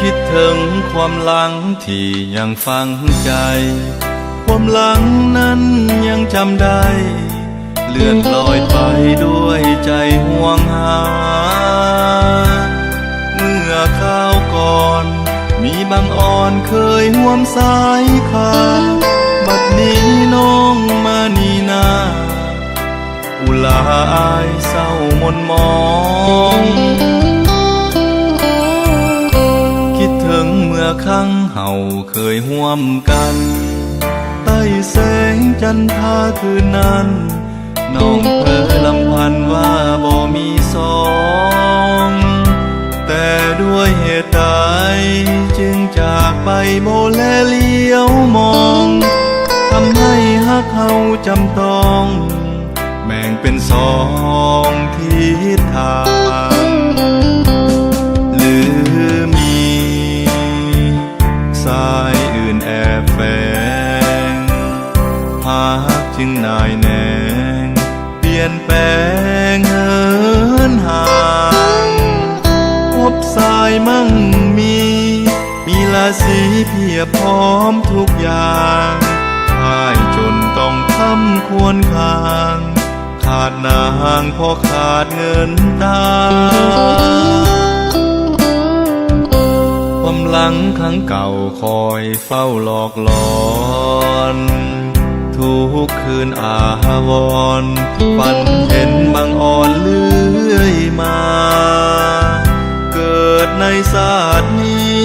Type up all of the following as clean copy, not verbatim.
คิดถึงความหลังที่ยังฝังใจความหลังนั้นยังจำได้เลื่อนลอยไปด้วยใจห่วงหาเมื่อข้าวก่อนมีบางอ่อนเคยห่วมสายขาบัดนี้น้องมานีนาอุลาอายเศร้ามนมองคิดถึงเมื่อครั้งเฮาเคยห่วมกันใต้แสงจันทราคืนนั้นน้องเพ้อลำพันว่าบ่มีสองแต่ด้วยเหตุใดจึงจากไปบ่แลเลี้ยวมองทำให้ฮักเฮาจำต้องแบ่งเป็นสองทิศทางหรือมีสายอื่นแอบแฝงฮักจึงนายแนงเปลี่ยนแปลงเหินห่างพบสายมั่งมีราศีเพียบพร้อมทุกอย่างพ่ายจนต้องทำควรคางขาดนางเพราะขาดเงินตาความหลังครั้งเก่าคอยเฝ้าหลอกหลอนทุกคืนอาวรณ์ฝันเห็นบางอ่อนเลื่อยมาเกิดในศาสตร์นี้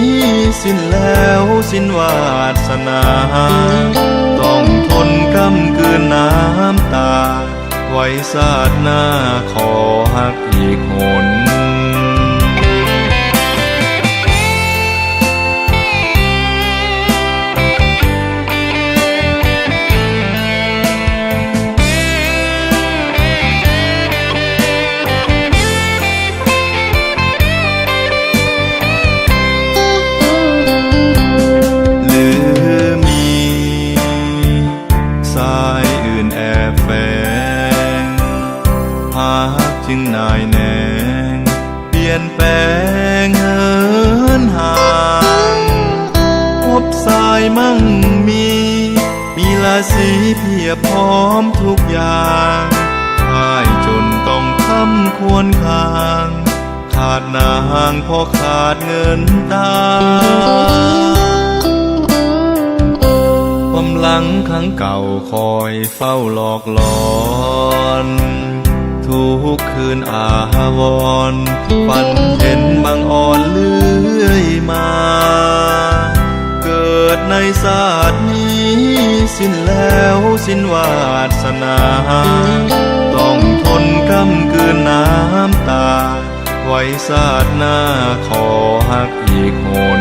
สิ้นแล้วสิ้นวาสนาต้องทนกำกืนน้ำตาไว้ศาสตร์หน้าขอฮักอีกหนจึงนายแนงเปลี่ยนแปลงเหินห่างพบสายมั่งมีราศีเพียบพร้อมทุกอย่างพ่ายจนต้องทำควรคางขาดนางเพราะขาดเงินตาความหลังครั้งเก่าคอยเฝ้าหลอกหลอนทุกคืนอาวรณ์ฝันเห็นบางอ่อนเลื่อยมาเกิดในศาสตร์นี้สิ้นแล้วสิ้นวาสนาต้องทนกำกืนน้ำตาไว้ศาสตร์หน้าขอฮักอีกหน